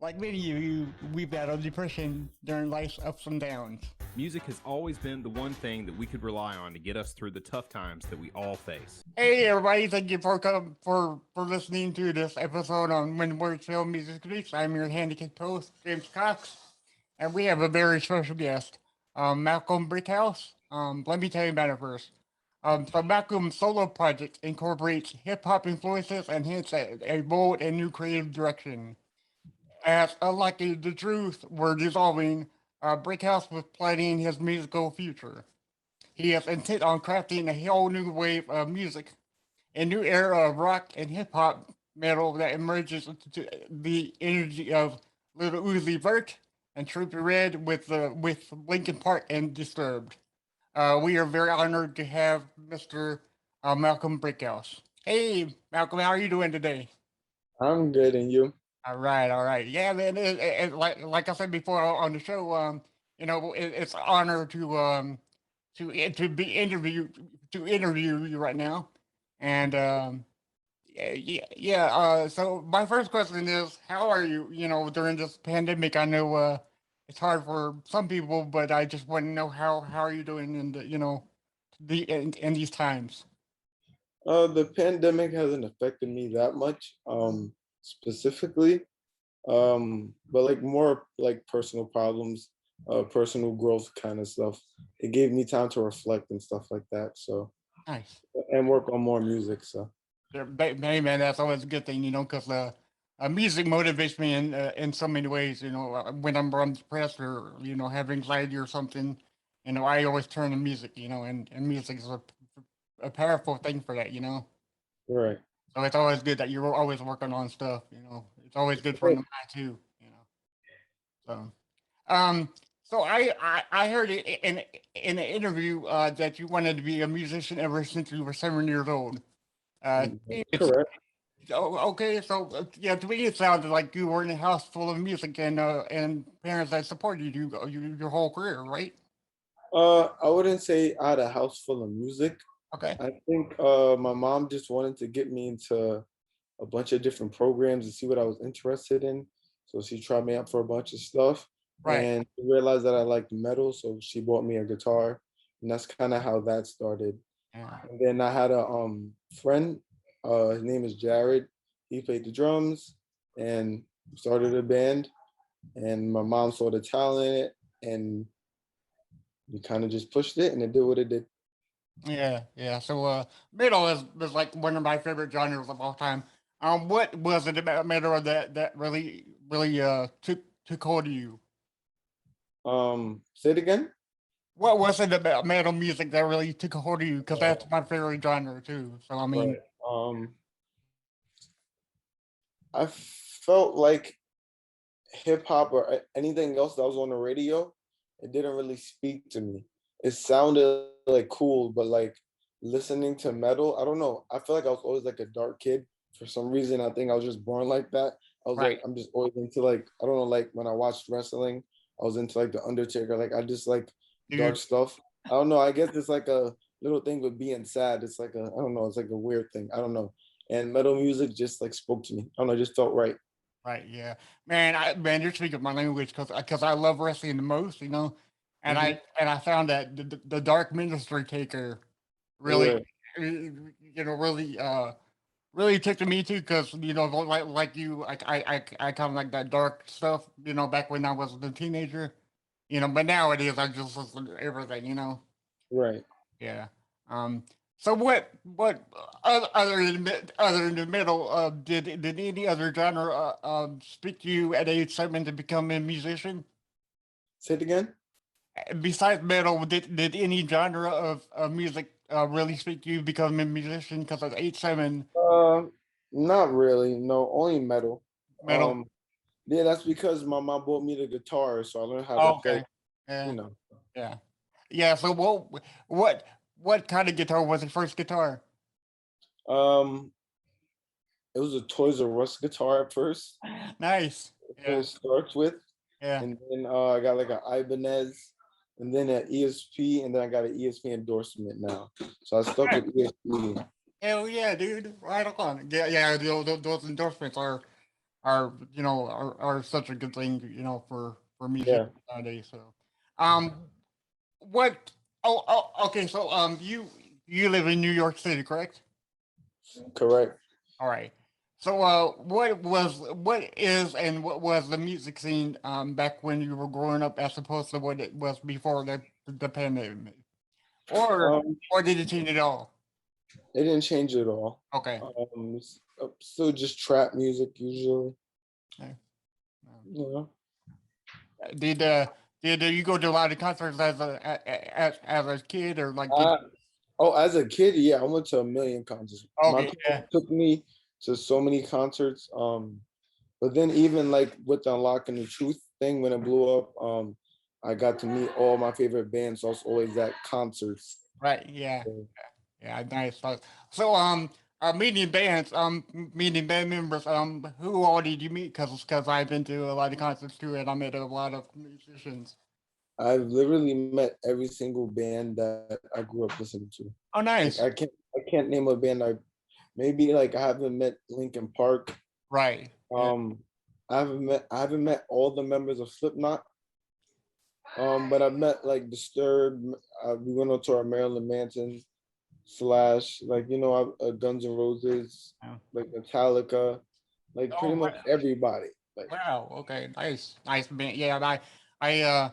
Like many of you, we've battled depression during life's ups and downs. Music has always been the one thing that we could rely on to get us through the tough times that we all face. Hey everybody, thank you for listening to this episode on When Words Fail Music Speaks. I'm your handicapped host, James Cox, and we have a very special guest, Malcolm Brixkhouse. Let me tell you about it first. So Malcolm's solo project incorporates hip hop influences and hints at a bold and new creative direction. As unlike the truth were dissolving, Brickhouse was planning his musical future. He is intent on crafting a whole new wave of music, a new era of rock and hip hop metal that emerges into the energy of Little Uzi Vert and Trippie Redd with Linkin Park and Disturbed. We are very honored to have Mr. Malcolm Brickhouse. Hey, Malcolm, how are you doing today? I'm good, and you? All right. Yeah, man. Like I said before on the show, it's an honor to be interview you right now, and yeah. So my first question is, how are you? You know, during this pandemic, I know it's hard for some people, but I just want to know how are you doing in in these times. The pandemic hasn't affected me that much, specifically. But like more like personal problems, personal growth kind of stuff. It gave me time to reflect and stuff like that. So Nice. and work on more music. So Yeah, hey man, that's always a good thing, because music motivates me in so many ways. When I'm depressed or have anxiety or something, I always turn to music. And music is a powerful thing for that. right. So it's always good that you're always working on stuff. It's always good for the Right. mind too. So um, so I heard it in an interview that you wanted to be a musician ever since you were 7 years old. That's It's correct. okay. So yeah, to me it sounded like you were in a house full of music and parents that supported you your whole career, right? I wouldn't say I had a house full of music. Okay, I think my mom just wanted to get me into a bunch of different programs to see what I was interested in. So she tried me out for a bunch of stuff right. and realized that I liked metal. So she bought me a guitar. And that's kind of how that started. Yeah. And then I had a friend, his name is Jared. He played the drums and started a band. And my mom saw the talent in it and we kind of just pushed it and it did what it did. Yeah, yeah. So metal is like one of my favorite genres of all time. What was it about metal that really took hold of you? Say it again. What was it about metal music that really took a hold of you? Because that's my favorite genre too. So I mean, Right. I felt like hip hop or anything else that was on the radio, it didn't really speak to me. It sounded like cool, but like listening to metal, I don't know. I feel like I was always like a dark kid for some reason. I think I was just born like that. I was right, like, I'm just always into like, I don't know, like when I watched wrestling, I was into like the Undertaker. Like I just like dark dude. stuff. I don't know. I guess it's like a little thing with being sad. It's like a, I don't know. It's like a weird thing. I don't know. And metal music just like spoke to me. I don't know. It just felt right. Right, yeah, man. Man, you're speaking my language because I love wrestling the most. And Hmm. I found that the Dark Ministry Taker really, Yeah. really took to me too. Because like you, I kind of like that dark stuff. Back when I was a teenager. But nowadays I just listen to everything. Right. Yeah. Um. So what other than the metal did any other genre speak to you at age 7 to become a musician? Say it again. Besides metal, did any genre of music really speak to you become a musician? Because at age 7, Um, Not really. No, only metal. metal. Um, yeah, that's because my mom bought me the guitar, so I learned how to Oh, play. okay. You Yeah. know, Yeah. Yeah. So what what kind of guitar was your first guitar? um, it was a Toys R Us guitar at first. Nice. That's what Yeah. it starts with, Yeah. and then I got like an Ibanez, and then an ESP, and then I got an ESP endorsement now. So I stuck with ESP. Hell yeah, dude! Right on. Yeah, yeah. Those endorsements are. are such a good thing, for Yeah, musicians nowadays. So, um, what? Oh, okay. So, you live in New York City, correct? correct. All right. So, what is, and what was the music scene back when you were growing up, as opposed to what it was before the pandemic, or Um, or did it change at all? it didn't change at all. Okay. Still just trap music usually. Okay. Um, You know. Did uh did you go to a lot of concerts as a kid, or like did? Uh, oh, as a kid, yeah, I went to a million concerts. My Okay, parents yeah, took me to so many concerts. But then even like with the Unlocking the Truth thing when it blew up, I got to meet all my favorite bands. So I was always at concerts. right, yeah, So yeah, nice. So, meeting band members, who all did you meet? Cause I've been to a lot of concerts too, and I met a lot of musicians. I've literally met every single band that I grew up listening to. Oh, Like nice. I can't name a band I maybe like I haven't met Linkin Park. Right. Yeah. Um, I haven't met all the members of Slipknot. But I've met like Disturbed. We went on to our Marilyn Manson slash like Guns N' Roses, Yeah. like Metallica, like pretty Oh, much everybody. Like wow. Okay. Nice. Nice band. Yeah. I, uh,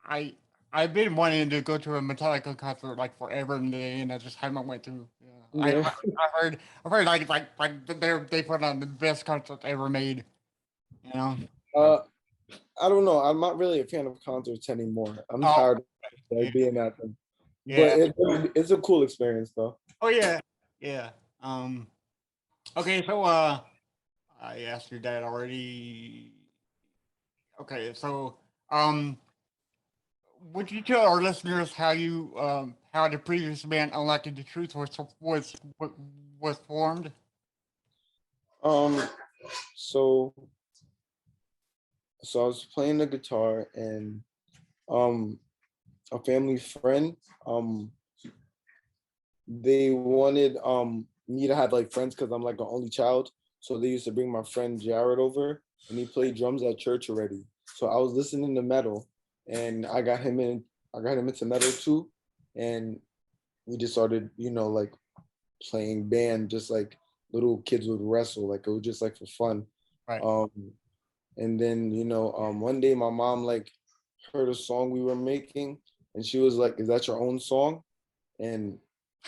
I, I've been wanting to go to a Metallica concert like forever and day, and I just haven't went to. Yeah. yeah. I've heard they put on the best concert ever made. You know. Uh, uh, I don't know. I'm not really a fan of concerts anymore. I'm oh. tired of Yeah. like being at them. But Yeah. it's a cool experience though. Oh yeah. Yeah. Okay. So I asked your dad already. Okay. So um. Would you tell our listeners how the previous band Unlocking the Truth was formed? Um, so I was playing the guitar and um a family friend they wanted me to have like friends because I'm like an only child. So they used to bring my friend Jared over and he played drums at church already. So I was listening to metal and I got him into metal too. And we just started, like playing band just like little kids would wrestle. Like it was just like for fun. Right. Um and then, one day my mom like heard a song we were making and she was like, "Is that your own song?" And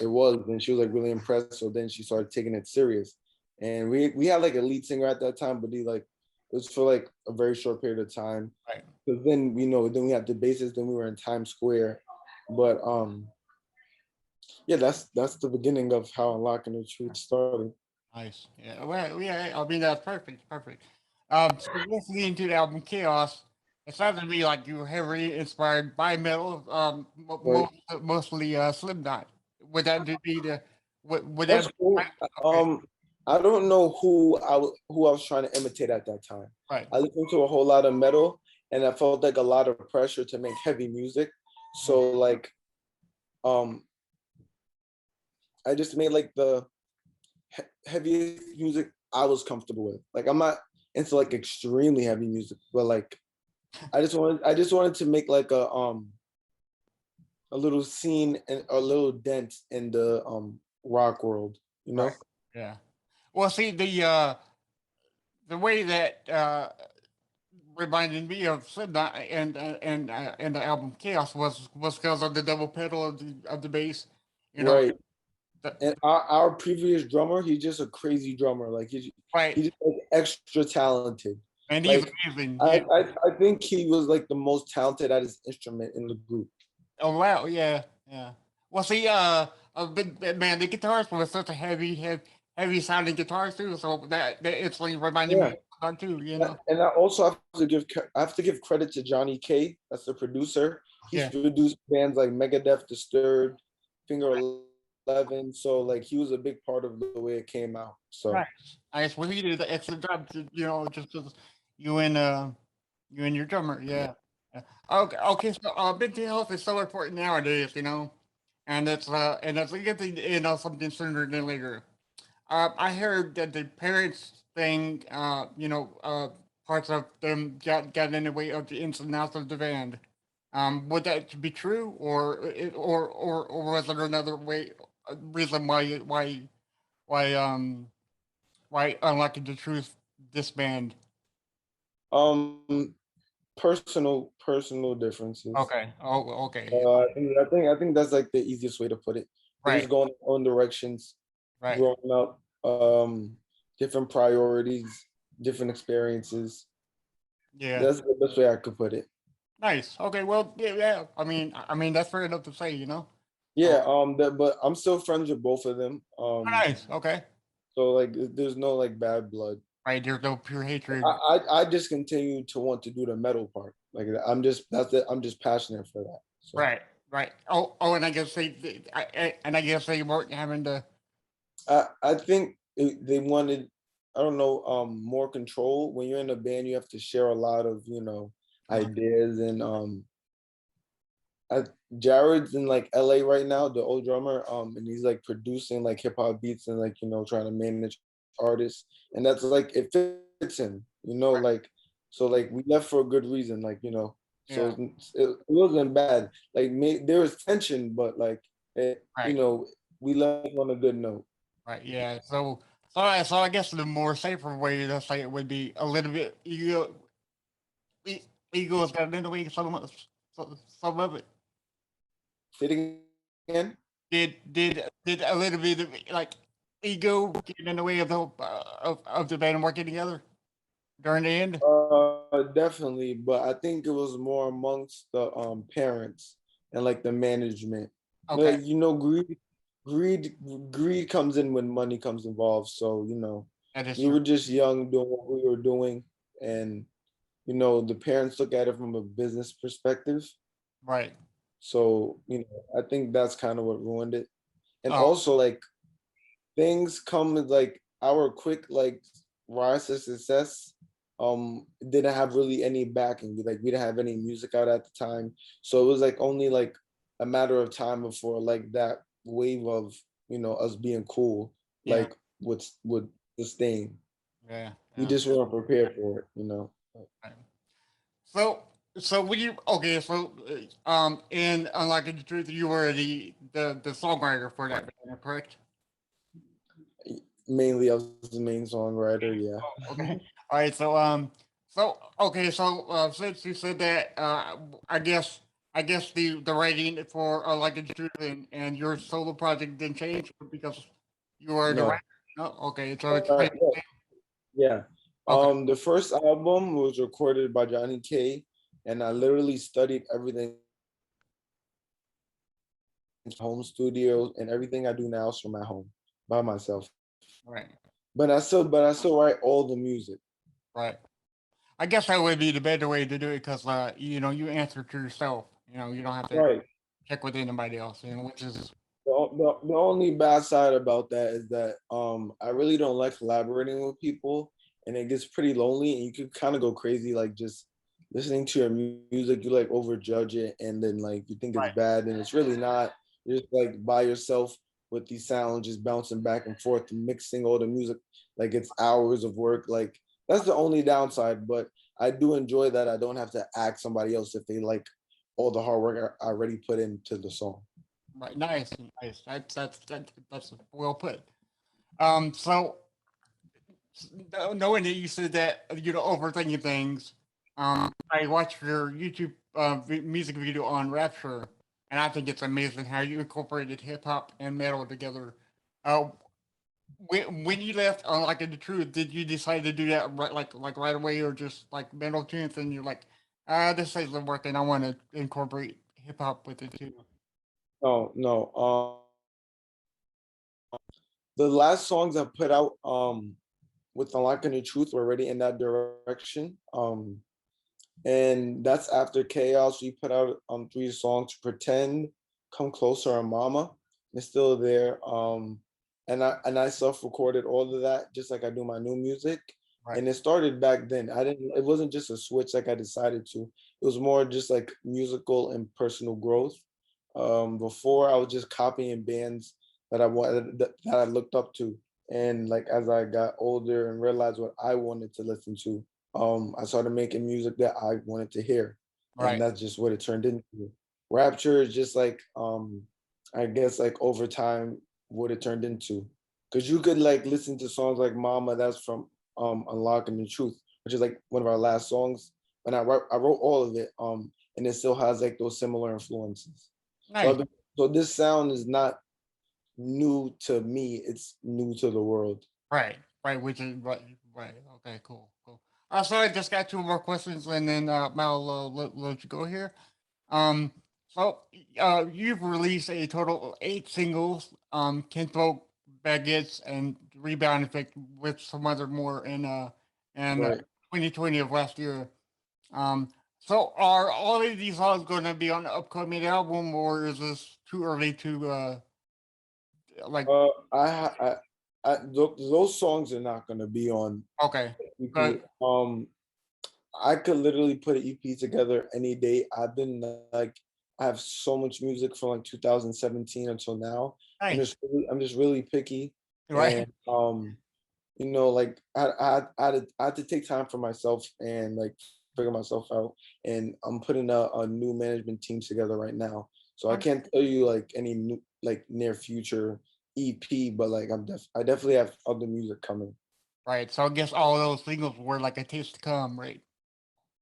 it was, and she was like really impressed. So then she started taking it serious. And we had like a lead singer at that time, but he like it was for like a very short period of time. Right. Because then then we had the bassist, then we were in Times Square. But yeah, that's the beginning of how Unlocking the Truth started. Nice. Yeah. Well, yeah. I mean, that's perfect. Perfect. So listening to the album Chaos, it sounds to me like you were heavily inspired by metal. Right. Mostly Slipknot. Would that be the? Would That's that? cool. Okay. I don't know who I was trying to imitate at that time. Right. I listened to a whole lot of metal, and I felt like a lot of pressure to make heavy music. Mm. So like, um, I just made like the heaviest music I was comfortable with. Like I'm not into like extremely heavy music, but like I just wanted to make like a little scene and a little dent in the rock world, you Right. know? Yeah. Well, see the way that reminded me of Slipknot and the album Chaos was because of the double pedal of the bass. You know, Right. the, And our previous drummer, he's just a crazy drummer. Like right. he just like extra talented. And he's Like amazing. I, Yeah. I I think he was like the most talented at his instrument in the group. Oh wow. Yeah. Yeah. Well, see, man, the guitars were such a heavy sounding guitars too. So that instantly reminded me Yeah. of that too. You know. And I also have to give credit to Johnny K. That's the producer. He's Yeah. produced bands like Megadeth, Disturbed, Finger 11. So like he was a big part of the way it came out. Right. So Nice. Well, he did an excellent job. Just as you and uh you and your drummer. yeah. Yeah. Yeah. Okay. Okay. So mental health is so important nowadays. And it's a good thing to end on something sooner than later. I heard that the parents saying, parts of them got in the way of the ins and outs of the band. Would that be true, or was there another way, reason why why Unlocking the Truth disband? Um, personal differences. Okay. Oh, okay. Yeah. I think that's like the easiest way to put it. They're Right. just going their own directions, Right. growing up, different priorities, different experiences. Yeah. That's the best way I could put it. Nice. Okay. Well, yeah. Yeah. I mean, that's fair enough to say. Yeah, but I'm still friends with both of them. Nice. Okay. So like, there's no like bad blood. Right. There's no pure I, hatred. I just continue to want to do the metal part. Like I'm just passionate for that. So Right. Right. Oh, and I guess and I guess they weren't having to. I think they wanted, I don't know, more control. When you're in a band, you have to share a lot of, ideas, and I, Jared's in like LA right now, the old drummer, and he's like producing like hip hop beats and like, trying to manage artists, and that's like it fits him, Right. like, so like we left for a good reason, like, so Yeah. it wasn't bad. Like, there was tension, but like, Right. we left on a good note. Right. Yeah. So I guess the more safer way to say it would be a little bit e- ego's got in the way some of it. Say it again. Did a little bit of like ego get in the way of the band working together during the end? Definitely, but I think it was more amongst the parents and like the management. Okay, Greed, greed comes in when money comes involved. So, that is we true. were just young doing what we were doing, and the parents look at it from a business perspective. Right. So, I think that's kind of what ruined it. And Oh, also, like, things come with like our quick like rise to success, didn't have really any backing. We didn't have any music out at the time, so it was like only like a matter of time before like that wave of us being cool yeah, like would sustain. yeah, We yeah. just weren't prepared for it. Right. So, so when you okay, so in Unlocking the Truth, you were the songwriter for that band, correct? Mainly I was the main songwriter, yeah. Oh, okay. All right. So okay. So since you said that, I guess the writing for like the truth and your solo project didn't change because you were the writer. No. No. Okay. So it's kind Yeah. Yeah. okay. The first album was recorded by Johnny K, and I literally studied everything in home studio, and everything I do now is from my home by myself. Right. But I still write all the music. Right. I guess that would be the better way to do it because you answer to yourself. You don't have to Right. check with anybody else. Which is The only bad side about that is that I really don't like collaborating with people, and it gets pretty lonely, and you can kind of go crazy like just listening to your music. You like overjudge it, and then like you think it's right. bad, and it's really not. You're just like by yourself with these sounds just bouncing back and forth and mixing all the music, like it's hours of work. Like, that's the only downside, but I do enjoy that I don't have to ask somebody else if they like all the hard work I already put into the song. Right. Nice. Nice. That's well put. So knowing that you said that overthinking things, I watched your YouTube music video on Rapture, and I think it's amazing how you incorporated hip hop and metal together. Uh, when you left on like in the truth, did you decide to do that like right away, or just like metal tunes, and you're like, this isn't working. I want to incorporate hip hop with it too. No, no. The last songs I put out with Unlocking the Truth were already in that direction. And that's after Chaos. We put out 3 songs: Pretend, Come Closer, and Mama. It's still there. And I self-recorded all of that just like I do my new music. Right. And it started back then. It wasn't just a switch like I decided to. It was more just like musical and personal growth. Before I was just copying bands that I wanted that I looked up to. And like as I got older and realized what I wanted to listen to, I started making music that I wanted to hear. And Right. that's just what it turned into. Rapture is just like I guess like over time what it turned into. Cause you could like listen to songs like Mama, that's from Unlocking the Truth, which is like one of our last songs. And I wrote all of it. And it still has like those similar influences. So Nice. so this sound is not new to me, it's new to the world. Right. Right. Which is right. Right. Okay. Cool. Cool. So I just got two more questions, and then Mal let you go here. Um. So you've released a total of 8 singles. Kinfolk, Baguettes, and Rebound Effect, with some other more in Right. 2020 of last year. Um. So are all of these songs going to be on the upcoming album, or is this too early to like? Those songs are not gonna be on Okay. EP. But I could literally put an EP together any day. I've been like, I have so much music from like 2017 until now. nice. I'm just really picky, Right. and like I had to take time for myself and like figure myself out. And I'm putting a new management team together right now, so I can't tell you like any new like near future EP, but like I definitely have other music coming. Right. So I guess all of those singles were like a taste to come, right?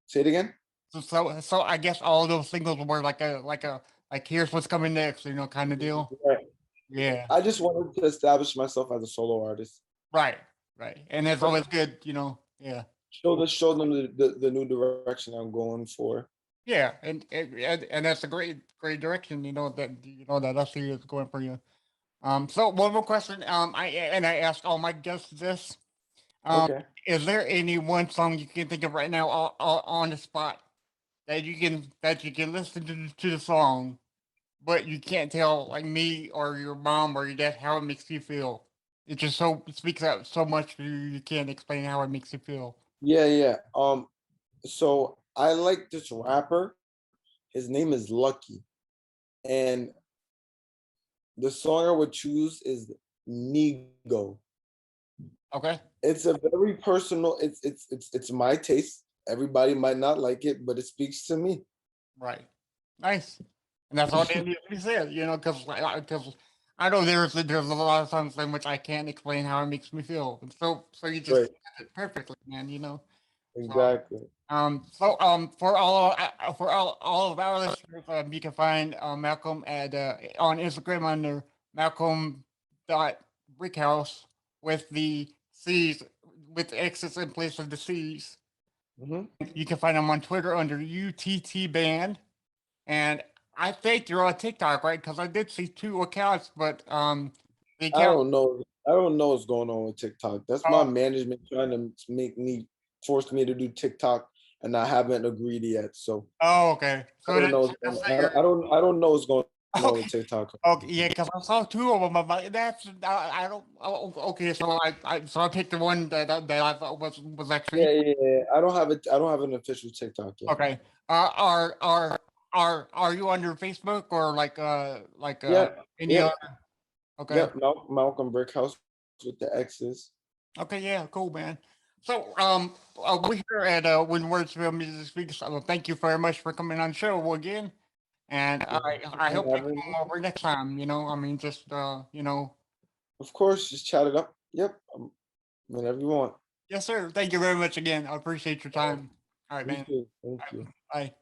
Say it again. So I guess all of those singles were like here's what's coming next, kind of deal. Right. Yeah. I just wanted to establish myself as a solo artist. Right. Right. And it's always good. Yeah. Show them the new direction I'm going for. Yeah. And that's a great direction, that I see is going for you. So one more question. I ask all my guests this. Um, Okay. is there any one song you can think of right now on the spot that you can listen to the song, but you can't tell like me or your mom or your dad how it makes you feel. It speaks out so much to you, you can't explain how it makes you feel. Yeah, yeah. So I like this rapper. His name is Lucky, and the song I would choose is Nigo. Okay, It's a very personal. It's my taste. Everybody might not like it, but it speaks to me. right, nice, and that's all that needs to be said. Because I know there's a lot of times in which I can't explain how it makes me feel, and so you just Right. said it perfectly, man. So Exactly. for all of our listeners, you can find Malcolm at on Instagram under Malcolm dot Brickhouse with the C's with the X's in place of the C's. Hmm. You can find him on Twitter under UTT Band, and I think you're on TikTok, right? Because I did see two accounts, but the I account. don't know. I don't know what's going on with TikTok. That's my Oh, management trying to force me to do TikTok, and I haven't agreed yet. So oh, okay. I So don't know. that's like your I don't know what's going on with okay. TikTok. Okay, yeah, because I saw two of them. I'm like, I don't. Okay, so I picked the one that I thought was actually Yeah, yeah, yeah. I don't have an official TikTok yet. okay. Uh, are are are you under Facebook or Yeah, any yeah, other? Okay, yeah. Malcolm Brickhouse with the X's. okay, yeah, cool, man. So we here at When Words Film Music Speaks. Thank you very much for coming on the show again, and I And hope you having come over next time. I mean, just Of course, just chat it up. Yep. Whenever you want. yes, sir. Thank you very much again. I appreciate your time. All right, You man. too. Thank All you. right, bye.